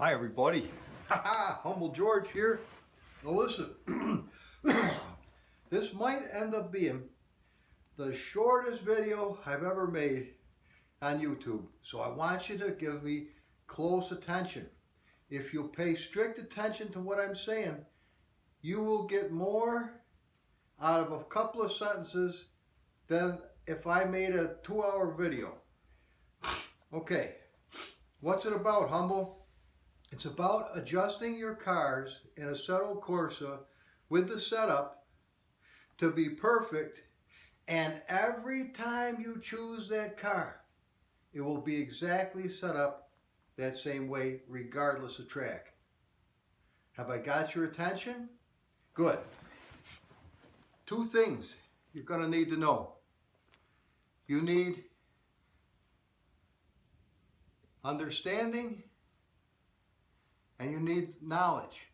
Hi everybody, Humble George here. Now listen, this might end up being the shortest video I've ever made on YouTube. So I want you to give me close attention. If you pay strict attention to what I'm saying, you will get more out of a couple of sentences than if I made a 2-hour video. Okay, what's it about, Humble? It's about adjusting your cars in Assetto Corsa with the setup to be perfect, and every time you choose that car, it will be exactly set up that same way regardless of track. Have I got your attention? Good. 2 things you're going to need to know. You need understanding and you need knowledge.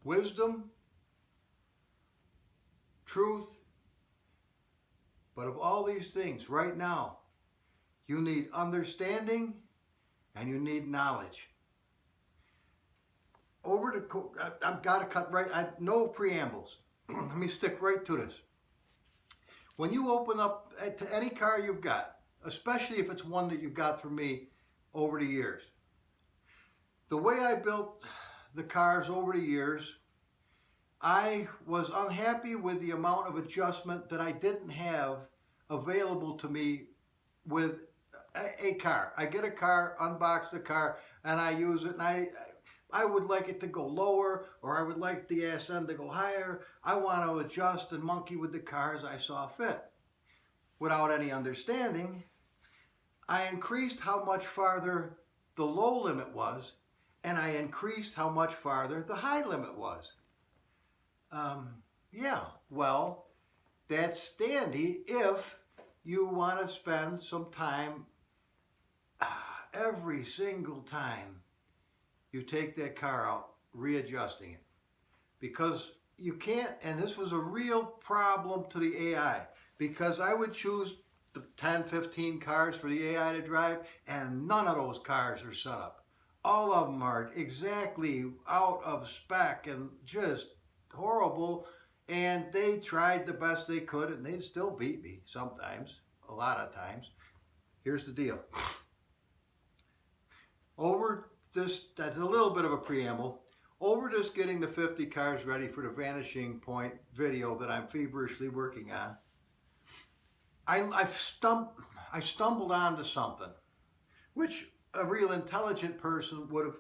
Wisdom, truth, but of all these things right now, you need understanding and you need knowledge. I've got to cut right, no preambles. Let me stick right to this. When you open up to any car you've got, especially if it's one that you've got from me over the years, the way I built the cars over the years, I was unhappy with the amount of adjustment that I didn't have available to me with a car. I get a car, unbox the car, and I use it, and I would like it to go lower, or I would like the ass end to go higher. I want to adjust and monkey with the car as I saw fit. Without any understanding, I increased how much farther the low limit was, and I increased how much farther the high limit was. Yeah, well, that's dandy if you want to spend some time every single time you take that car out readjusting it. Because you can't, and this was a real problem to the AI, because I would choose the 10, 15 cars for the AI to drive, and none of those cars are set up. All of them are exactly out of spec and just horrible, and they tried the best they could, and they'd still beat me sometimes, a lot of times. Here's the deal. That's a little bit of a preamble. Over just getting the 50 cars ready for the Vanishing Point video that I'm feverishly working on, I stumbled onto something, which a real intelligent person would have,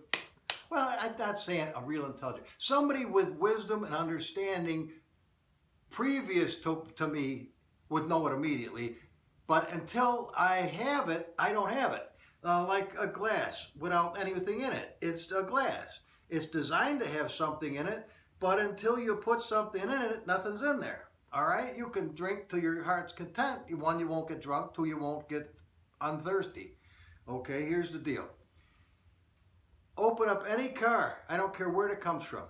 well, I'm not saying a real intelligent, somebody with wisdom and understanding previous to me would know it immediately, but until I have it, I don't have it. Like a glass without anything in it. It's a glass. It's designed to have something in it, but until you put something in it, nothing's in there. All right? You can drink to your heart's content. 1, you won't get drunk. 2, you won't get unthirsty. Okay, here's the deal. Open up any car. I don't care where it comes from.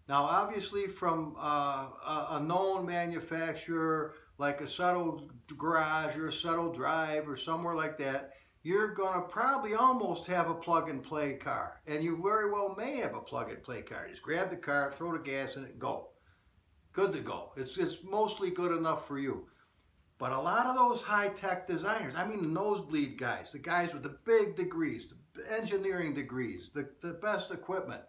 Now, obviously from a known manufacturer like Assetto Garage or Assetto Drive or somewhere like that, you're going to probably almost have a plug-and-play car. And you very well may have a plug-and-play car. Just grab the car, throw the gas in it, go. Good to go. It's mostly good enough for you. But a lot of those high-tech designers, I mean the nosebleed guys, the guys with the big degrees, the engineering degrees, the best equipment,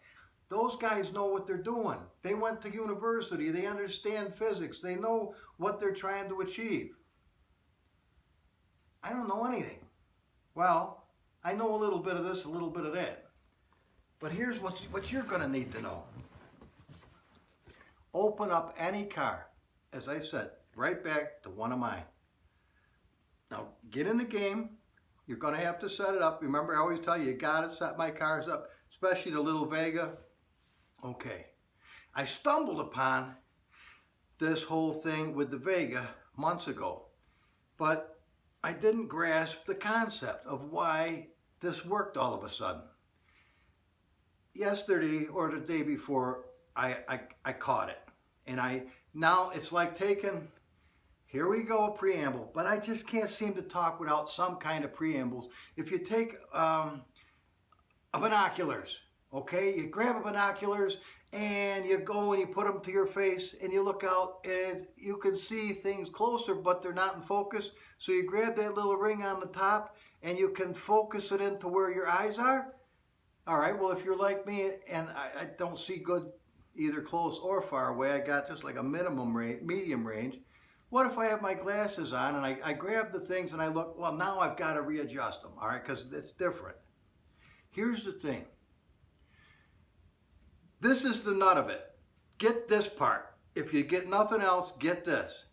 those guys know what they're doing. They went to university. They understand physics. They know what they're trying to achieve. I don't know anything. Well, I know a little bit of this, a little bit of that. But here's what you're going to need to know. Open up any car, as I said, right back to one of mine. Now, get in the game. You're going to have to set it up. Remember, I always tell you, you got to set my cars up, especially the little Vega. Okay. I stumbled upon this whole thing with the Vega months ago, but I didn't grasp the concept of why this worked all of a sudden. Yesterday or the day before, I caught it. And now it's like taking, here we go, a preamble, but I just can't seem to talk without some kind of preambles. If you take binoculars. Okay, you grab a binoculars and you go and you put them to your face and you look out and you can see things closer, but they're not in focus. So you grab that little ring on the top and you can focus it into where your eyes are. All right, well, if you're like me and I don't see good either close or far away, I got just like a medium range. What if I have my glasses on and I grab the things and I look, well, now I've got to readjust them, all right, because it's different. Here's the thing. This is the nut of it. Get this part. If you get nothing else, get this.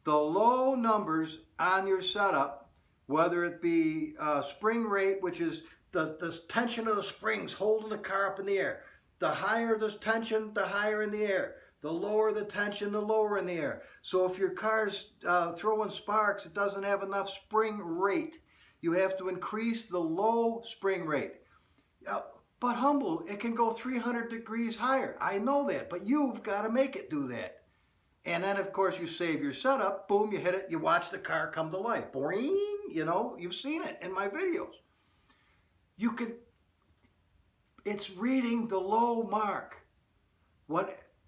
The low numbers on your setup, whether it be spring rate, which is the tension of the springs holding the car up in the air. The higher the tension, the higher in the air. The lower the tension, the lower in the air. So if your car's throwing sparks, it doesn't have enough spring rate. You have to increase the low spring rate. But Humble, it can go 300 degrees higher. I know that, but you've got to make it do that. And then, of course, you save your setup. Boom, you hit it. You watch the car come to life. Boing, you know, you've seen it in my videos. You could, it's reading the low mark.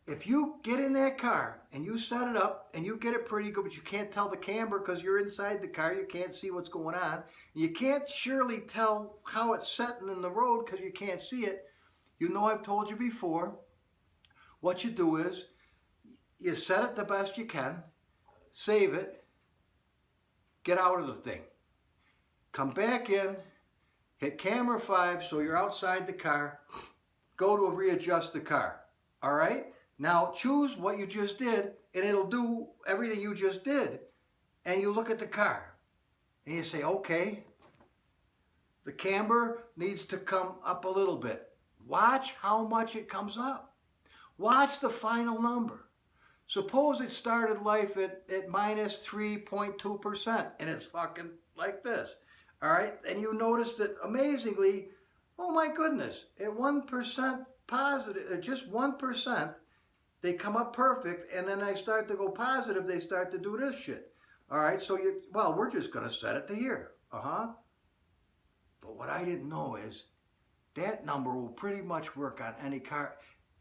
If you get in that car and you set it up and you get it pretty good, but you can't tell the camber because you're inside the car, you can't see what's going on. You can't surely tell how it's setting in the road because you can't see it. You know I've told you before, what you do is you set it the best you can, save it, get out of the thing. Come back in, hit camera 5 so you're outside the car, go to readjust the car, all right? Now choose what you just did and it'll do everything you just did. And you look at the car and you say, okay, the camber needs to come up a little bit. Watch how much it comes up. Watch the final number. Suppose it started life at minus 3.2% and it's fucking like this. All right, and you noticed that amazingly, oh my goodness, at 1% positive, at just 1%, they come up perfect, and then they start to go positive, they start to do this shit. All right, so we're just gonna set it to here. But what I didn't know is that number will pretty much work on any car,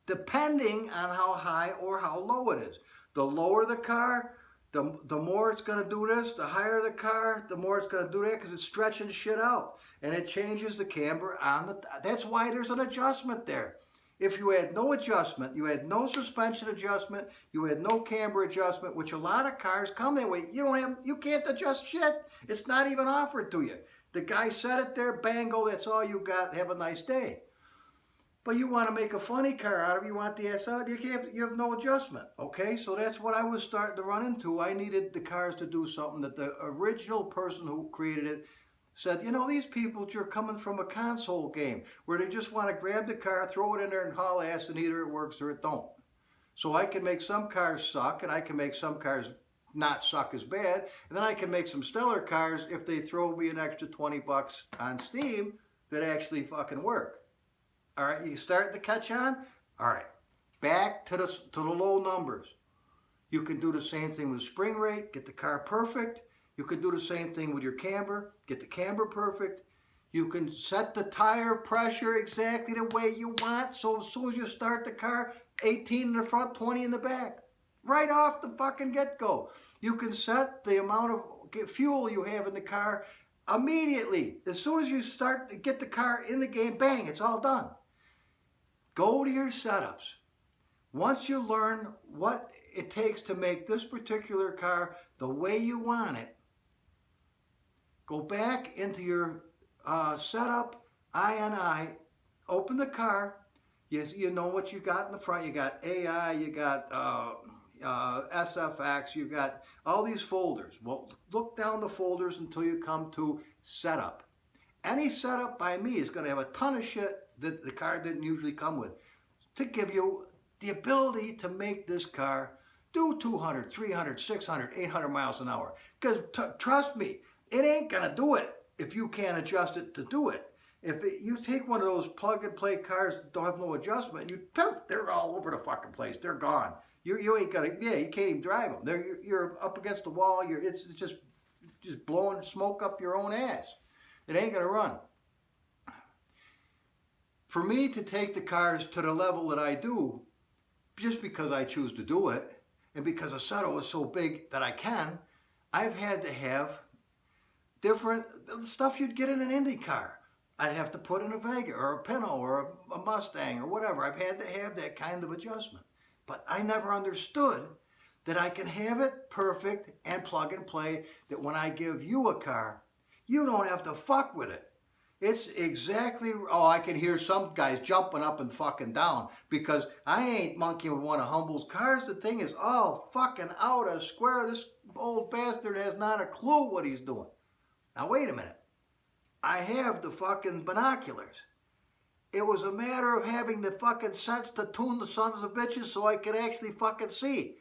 depending on how high or how low it is. The lower the car, the more it's going to do this. The higher the car, the more it's going to do that because it's stretching shit out. And it changes the camber on the... That's why there's an adjustment there. If you had no adjustment, you had no suspension adjustment, you had no camber adjustment, which a lot of cars come that way. You can't adjust shit. It's not even offered to you. The guy set it there, bango, that's all you got. Have a nice day. But you want to make a funny car out of it, you want the Assetto, you have no adjustment, okay? So that's what I was starting to run into. I needed the cars to do something that the original person who created it said, you know, these people, you're coming from a console game where they just want to grab the car, throw it in there and haul ass, and either it works or it don't. So I can make some cars suck, and I can make some cars not suck as bad, and then I can make some stellar cars if they throw me an extra 20 bucks on Steam that actually fucking work. All right, you start to catch on? All right, back to the low numbers. You can do the same thing with spring rate, get the car perfect. You can do the same thing with your camber, get the camber perfect. You can set the tire pressure exactly the way you want, so as soon as you start the car, 18 in the front, 20 in the back. Right off the fucking get-go. You can set the amount of fuel you have in the car immediately. As soon as you start to get the car in the game, bang, it's all done. Go to your setups. Once you learn what it takes to make this particular car the way you want it, go back into your setup, INI, open the car. Yes, you know what you got in the front. You got AI, you got SFX, you got all these folders. Well, look down the folders until you come to setup. Any setup by me is going to have a ton of shit that the car didn't usually come with to give you the ability to make this car do 200, 300, 600, 800 miles an hour. Because trust me, it ain't going to do it if you can't adjust it to do it. If you take one of those plug-and-play cars that don't have no adjustment, they're all over the fucking place. They're gone. You ain't gonna, you can't even drive them. You're up against the wall. It's just blowing smoke up your own ass. It ain't gonna run. For me to take the cars to the level that I do, just because I choose to do it, and because Assetto is so big that I can, I've had to have different stuff you'd get in an Indy car. I'd have to put in a Vega or a Pinto or a Mustang or whatever. I've had to have that kind of adjustment. But I never understood that I can have it perfect and plug and play, that when I give you a car, you don't have to fuck with it. It's exactly, oh, I can hear some guys jumping up and fucking down because I ain't monkeying with one of Humble's cars. The thing is all fucking out of square. This old bastard has not a clue what he's doing. Now, wait a minute. I have the fucking binoculars. It was a matter of having the fucking sense to tune the sons of bitches so I could actually fucking see.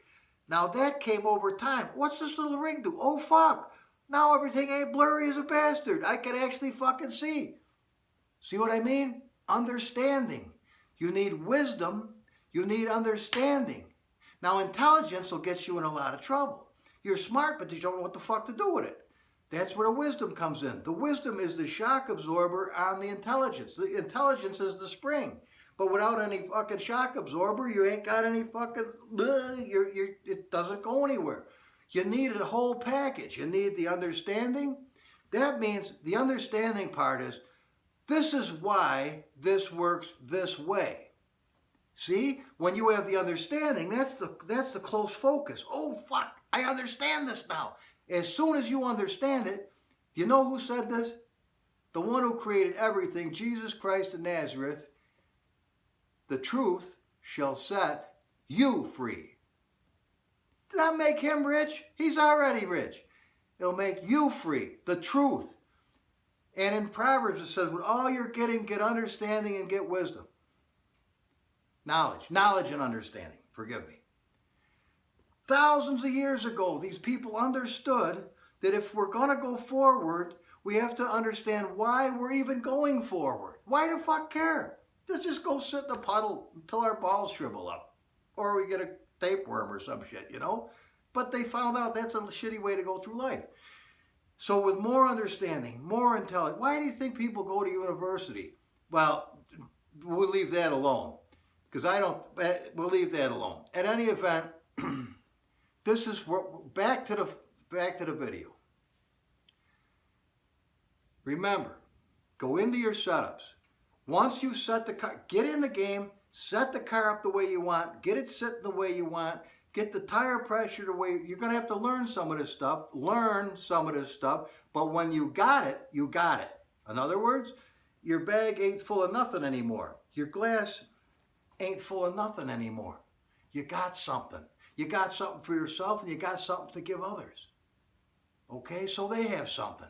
Now, that came over time. What's this little ring do? Oh, fuck. Now everything ain't blurry as a bastard. I can actually fucking see. See what I mean? Understanding. You need wisdom. You need understanding. Now, intelligence will get you in a lot of trouble. You're smart, but you don't know what the fuck to do with it. That's where the wisdom comes in. The wisdom is the shock absorber on the intelligence. The intelligence is the spring. But without any fucking shock absorber, you ain't got any fucking, it doesn't go anywhere. You need a whole package. You need the understanding. That means the understanding part is, this is why this works this way. See, when you have the understanding, that's the close focus. Oh, fuck, I understand this now. As soon as you understand it, do you know who said this? The one who created everything, Jesus Christ of Nazareth. The truth shall set you free. Did that make him rich? He's already rich. It'll make you free. The truth. And in Proverbs it says, with all you're getting, get understanding and get wisdom. Knowledge and understanding. Forgive me. Thousands of years ago, these people understood that if we're going to go forward, we have to understand why we're even going forward. Why the fuck care? Let's just go sit in a puddle until our balls shrivel up. Or we get a tapeworm or some shit, you know? But they found out that's a shitty way to go through life. So with more understanding, more intelligence, why do you think people go to university? Well, we'll leave that alone. Because we'll leave that alone. At any event, this is back to the video. Remember, go into your setups. Once you set the car, get in the game, set the car up the way you want, get it sitting the way you want, get the tire pressure the way, you're going to have to learn some of this stuff, but when you got it, you got it. In other words, your bag ain't full of nothing anymore. Your glass ain't full of nothing anymore. You got something. You got something for yourself and you got something to give others. Okay, so they have something.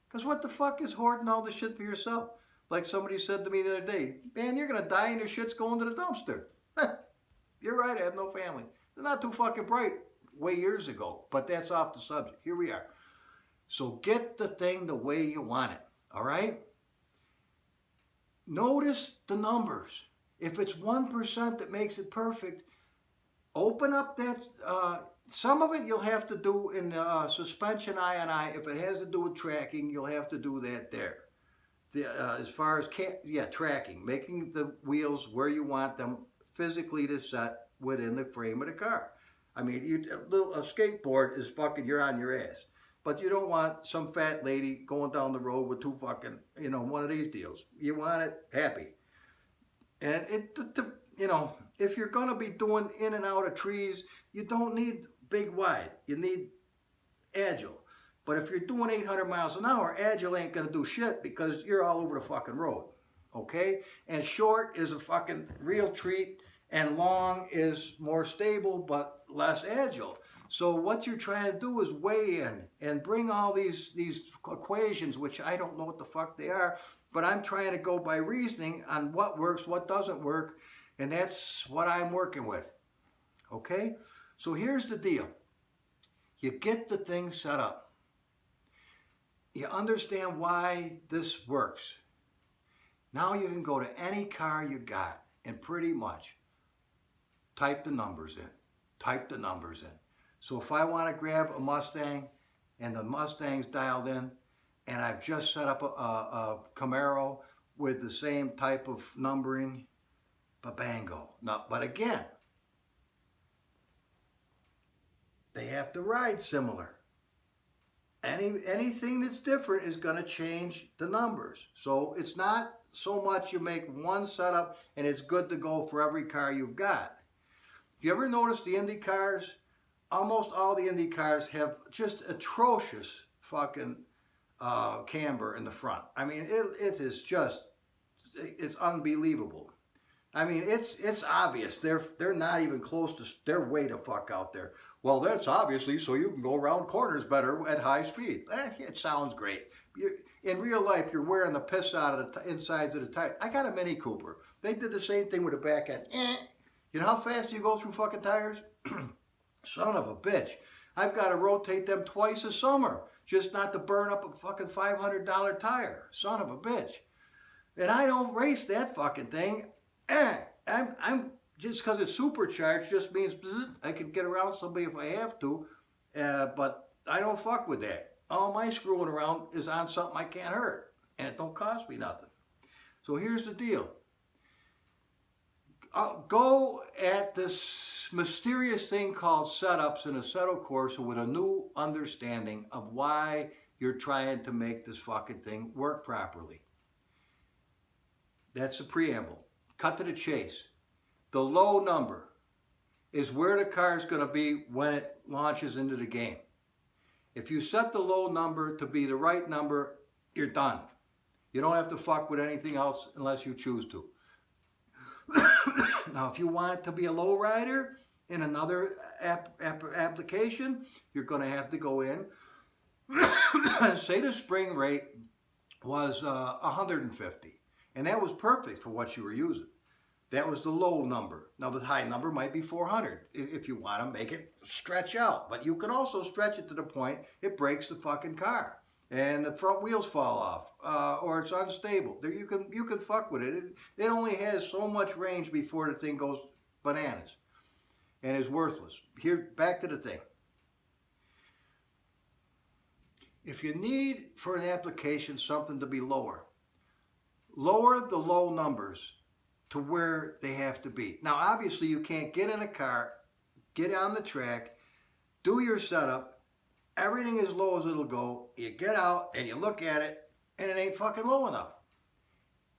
Because what the fuck is hoarding all the shit for yourself? Like somebody said to me the other day, man, you're going to die and your shit's going to the dumpster. You're right, I have no family. They're not too fucking bright way years ago, but that's off the subject. Here we are. So get the thing the way you want it, all right? Notice the numbers. If it's 1% that makes it perfect, open up that, some of it you'll have to do in suspension I&I. If it has to do with tracking, you'll have to do that there. As far as, tracking, making the wheels where you want them physically to set within the frame of the car. I mean, a skateboard is fucking, you're on your ass. But you don't want some fat lady going down the road with two fucking, one of these deals. You want it happy. And if you're going to be doing in and out of trees, you don't need big wide. You need agile. But if you're doing 800 miles an hour, agile ain't going to do shit because you're all over the fucking road. Okay? And short is a fucking real treat, and long is more stable but less agile. So what you're trying to do is weigh in and bring all these equations, which I don't know what the fuck they are, but I'm trying to go by reasoning on what works, what doesn't work, and that's what I'm working with. Okay? So here's the deal. You get the thing set up. You understand why this works. Now you can go to any car you got and pretty much type the numbers in. Type the numbers in. So if I want to grab a Mustang and the Mustang's dialed in and I've just set up a Camaro with the same type of numbering, babango. No, but again, they have to ride similar. Anything that's different is going to change the numbers. So it's not so much you make one setup and it's good to go for every car you've got. If you ever notice the Indy cars, almost all the Indy cars have just atrocious fucking camber in the front. I mean, it is just, it's unbelievable. I mean, it's obvious. They're not even close to, they're way the fuck out there. Well, that's obviously so you can go around corners better at high speed. It sounds great. In real life, you're wearing the piss out of the insides of the tire. I got a Mini Cooper. They did the same thing with the back end. You know how fast you go through fucking tires? Son of a bitch. I've got to rotate them twice a summer just not to burn up a fucking $500 tire. Son of a bitch. And I don't race that fucking thing. I'm just because it's supercharged just means I can get around somebody if I have to, but I don't fuck with that. All my screwing around is on something I can't hurt, and it don't cost me nothing. So here's the deal. Go at this mysterious thing called setups in Assetto Corsa with a new understanding of why you're trying to make this fucking thing work properly. That's the preamble. Cut to the chase. The low number is where the car is going to be when it launches into the game. If you set the low number to be the right number, you're done. You don't have to fuck with anything else unless you choose to. Now, if you want it to be a low rider in another application, you're going to have to go in and say the spring rate was 150. And that was perfect for what you were using. That was the low number. Now the high number might be 400 if you want to make it stretch out. But you can also stretch it to the point it breaks the fucking car and the front wheels fall off or it's unstable. You can fuck with it. It only has so much range before the thing goes bananas and is worthless. Here, back to the thing. If you need for an application something to be lower, lower the low numbers to where they have to be. Now, obviously, you can't get in a car, get on the track, do your setup, everything as low as it'll go, you get out and you look at it, and it ain't fucking low enough.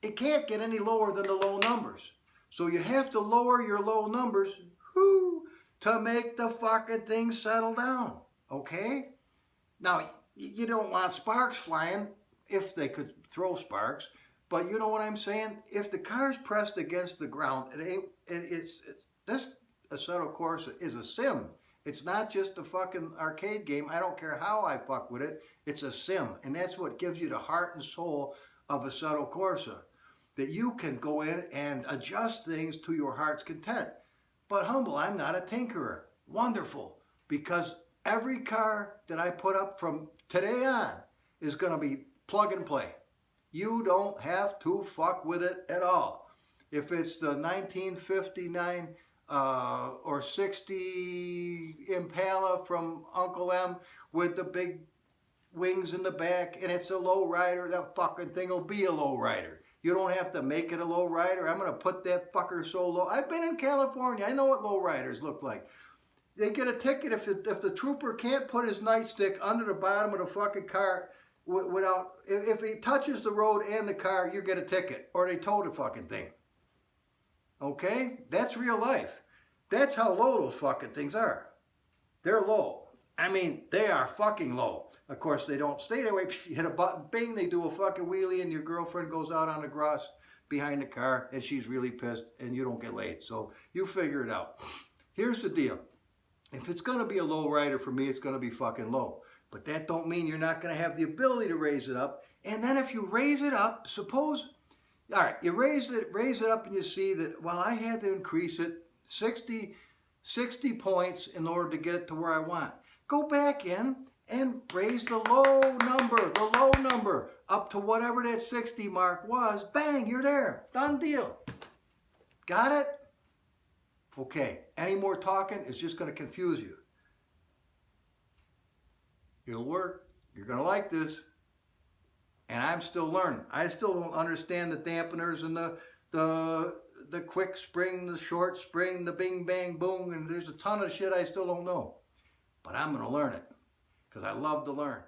It can't get any lower than the low numbers. So you have to lower your low numbers to make the fucking thing settle down, okay? Now, you don't want sparks flying, if they could throw sparks, but you know what I'm saying? If the car's pressed against the ground, this Assetto Corsa is a sim. It's not just a fucking arcade game. I don't care how I fuck with it. It's a sim. And that's what gives you the heart and soul of Assetto Corsa. That you can go in and adjust things to your heart's content. But humble, I'm not a tinkerer. Wonderful. Because every car that I put up from today on is going to be plug and play. You don't have to fuck with it at all. If it's the 1959 or 60 Impala from Uncle M with the big wings in the back and it's a low rider, that fucking thing will be a low rider. You don't have to make it a low rider. I'm going to put that fucker so low. I've been in California. I know what low riders look like. They get a ticket if the trooper can't put his nightstick under the bottom of the fucking car without, if he touches the road and the car, you get a ticket, or they tow the fucking thing. Okay? That's real life. That's how low those fucking things are. They're low. I mean, they are fucking low. Of course, they don't stay that way. You hit a button, bing, they do a fucking wheelie, and your girlfriend goes out on the grass behind the car, and she's really pissed, and you don't get laid. So you figure it out. Here's the deal. If it's going to be a low rider for me, it's going to be fucking low. But that don't mean you're not going to have the ability to raise it up. And then if you raise it up, suppose, all right, you raise it up and you see that, well, I had to increase it 60 points in order to get it to where I want. Go back in and raise the low number up to whatever that 60 mark was. Bang, you're there. Done deal. Got it? Okay, any more talking is just going to confuse you. It'll work. You're going to like this. And I'm still learning. I still don't understand the dampeners and the quick spring, the short spring, the bing bang boom, and there's a ton of shit I still don't know. But I'm gonna learn it, because I love to learn.